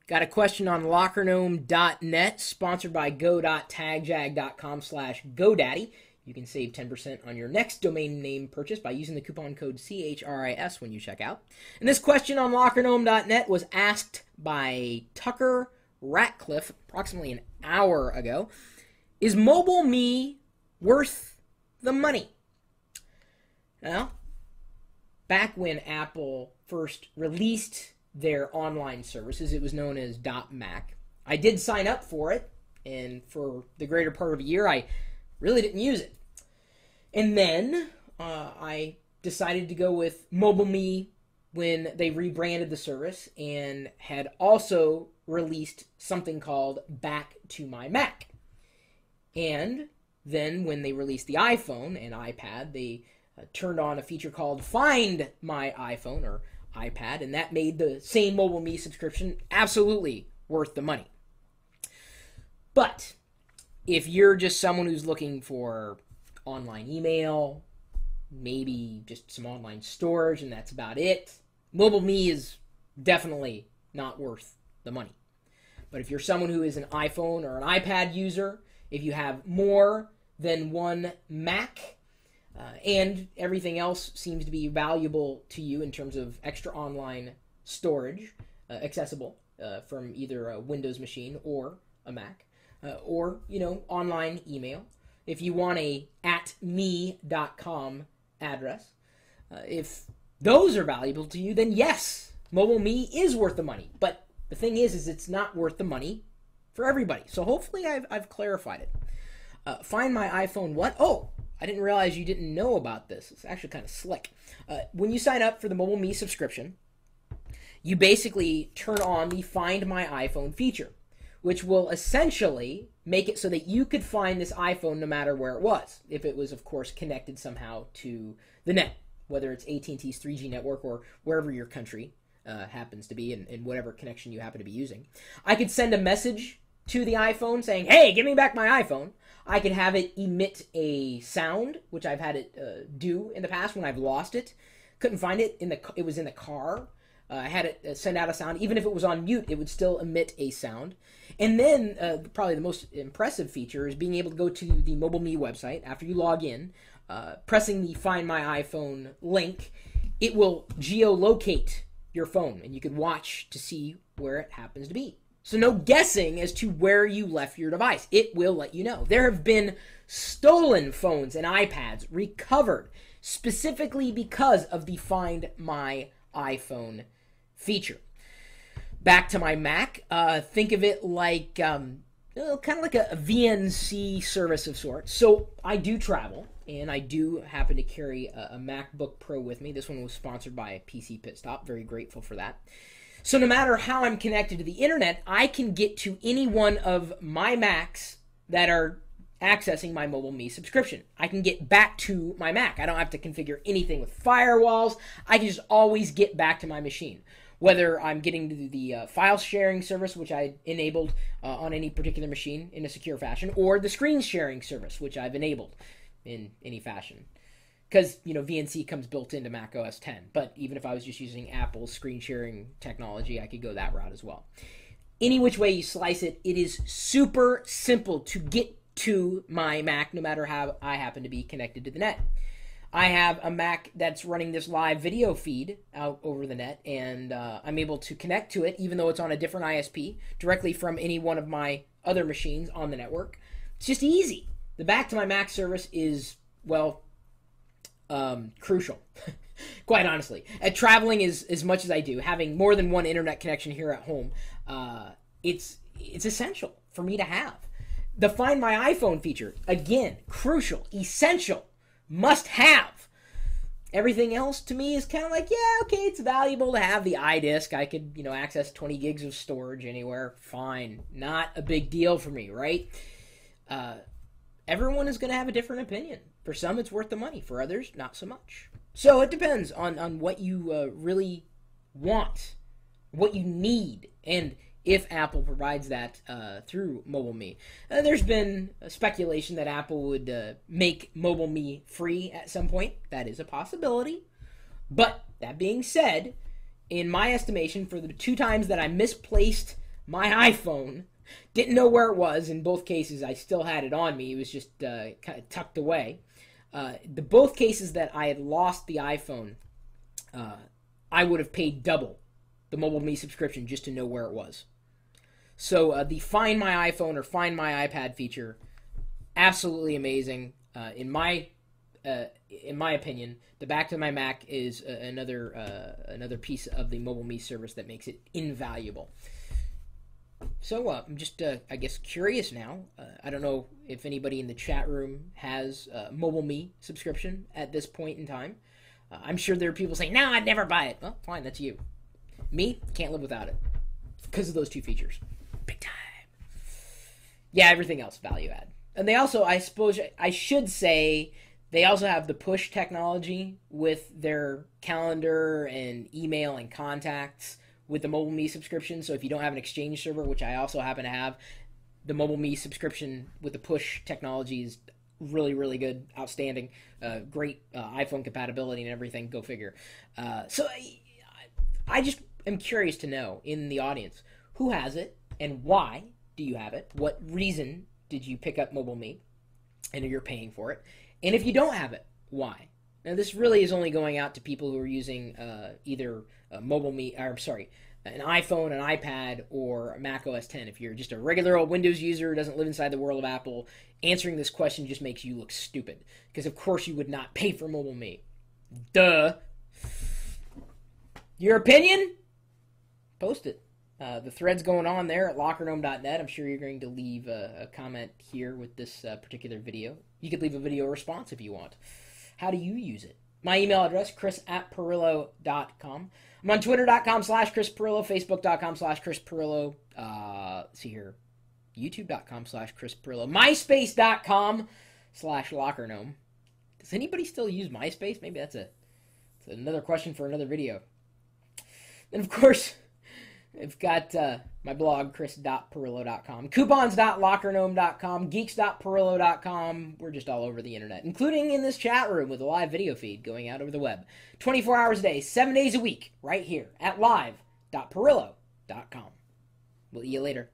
Got a question on lockergnome.net, sponsored by go.tagjag.com/GoDaddy. You can save 10% on your next domain name purchase by using the coupon code CHRIS when you check out. And this question on lockergnome.net was asked by Tucker Ratcliffe approximately an hour ago. Is MobileMe worth the money? Well, back when Apple first released their online services, it was known as .Mac. I did sign up for it, and for the greater part of a year, I really didn't use it. And then I decided to go with MobileMe when they rebranded the service and had also released something called Back to My Mac. And then when they released the iPhone and iPad, they turned on a feature called Find My iPhone or iPad, and that made the same MobileMe subscription absolutely worth the money. But if you're just someone who's looking for online email, maybe just some online storage, and that's about it, MobileMe is definitely not worth the money. But if you're someone who is an iPhone or an iPad user, if you have more than one Mac, and everything else seems to be valuable to you in terms of extra online storage, accessible from either a Windows machine or a Mac, or, online email. If you want a @me.com address, if those are valuable to you, then yes, MobileMe is worth the money. But the thing is it's not worth the money for everybody. So hopefully I've clarified it. Find My iPhone what? Oh, I didn't realize you didn't know about this. It's actually kind of slick. When you sign up for the MobileMe subscription, you basically turn on the Find My iPhone feature, which will essentially make it so that you could find this iPhone no matter where it was, if it was, of course, connected somehow to the net, whether it's AT&T's 3G network or wherever your country happens to be and whatever connection you happen to be using. I could send a message to the iPhone saying, hey, give me back my iPhone. I could have it emit a sound, which I've had it do in the past when I've lost it. Couldn't find it. It was in the car. I had it send out a sound. Even if it was on mute, it would still emit a sound. And then probably the most impressive feature is being able to go to the MobileMe website after you log in, pressing the Find My iPhone link. It will geolocate your phone, and you can watch to see where it happens to be. So no guessing as to where you left your device. It will let you know. There have been stolen phones and iPads recovered specifically because of the Find My iPhone feature. Back to my Mac, think of it like kind of like a VNC service of sorts. So I do travel, and I do happen to carry a MacBook Pro with me. This one was sponsored by PC Pit Stop. Very grateful for that. So no matter how I'm connected to the internet, I can get to any one of my Macs that are accessing my MobileMe subscription. I can get back to my Mac. I don't have to configure anything with firewalls. I can just always get back to my machine. Whether I'm getting to the file sharing service, which I enabled on any particular machine in a secure fashion, or the screen sharing service, which I've enabled in any fashion. Because, VNC comes built into Mac OS X. But even if I was just using Apple's screen sharing technology, I could go that route as well. Any which way you slice it, it is super simple to get to my Mac, no matter how I happen to be connected to the net. I have a Mac that's running this live video feed out over the net, and I'm able to connect to it, even though it's on a different ISP, directly from any one of my other machines on the network. It's just easy. The Back to My Mac service is, well, crucial, quite honestly. At traveling as much as I do, having more than one internet connection here at home, it's essential for me to have. The Find My iPhone feature, again, crucial, essential, must have. Everything else to me is kind of like, yeah, okay, it's valuable to have the iDisk. I could, access 20 gigs of storage anywhere. Fine. Not a big deal for me, right? Everyone is going to have a different opinion. For some, it's worth the money. For others, not so much. So it depends on what you really want, what you need, and if Apple provides that through MobileMe. There's been a speculation that Apple would make MobileMe free at some point. That is a possibility. But that being said, in my estimation, for the 2 times that I misplaced my iPhone. Didn't know where it was. In both cases, I still had it on me. It was just kind of tucked away. The both cases that I had lost the iPhone, I would have paid double the MobileMe subscription just to know where it was. So the Find My iPhone or Find My iPad feature, absolutely amazing. In my opinion, the Back to My Mac is another piece of the MobileMe service that makes it invaluable. So I'm just, I guess, curious now. I don't know if anybody in the chat room has a MobileMe subscription at this point in time. I'm sure there are people saying, no, I'd never buy it. Well, fine, that's you. Me, can't live without it because of those two features. Big time. Yeah, everything else, value add. And they also, I suppose I should say, they also have the push technology with their calendar and email and contacts with the MobileMe subscription. So if you don't have an Exchange server, which I also happen to have, the MobileMe subscription with the push technology is really, really good, outstanding, great iPhone compatibility and everything, go figure. So I just am curious to know in the audience, who has it and why do you have it? What reason did you pick up MobileMe and you're paying for it? And if you don't have it, why? Now, this really is only going out to people who are using either MobileMe, or sorry, an iPhone, an iPad, or a Mac OS X. If you're just a regular old Windows user who doesn't live inside the world of Apple, answering this question just makes you look stupid. Because, of course, you would not pay for MobileMe. Duh. Your opinion? Post it. The thread's going on there at lockergnome.net. I'm sure you're going to leave a comment here with this particular video. You could leave a video response if you want. How do you use it? My email address, chris@perillo.com. I'm on twitter.com/Chris Perillo, facebook.com/Chris Perillo, see here, youtube.com/Chris Perillo, myspace.com/lockergnome. Does anybody still use MySpace? Maybe that's another question for another video. And of course, I've got my blog, chris.perillo.com, coupons.lockergnome.com, geeks.perillo.com. We're just all over the internet, including in this chat room with a live video feed going out over the web. 24 hours a day, 7 days a week, right here at live.perillo.com. We'll see you later.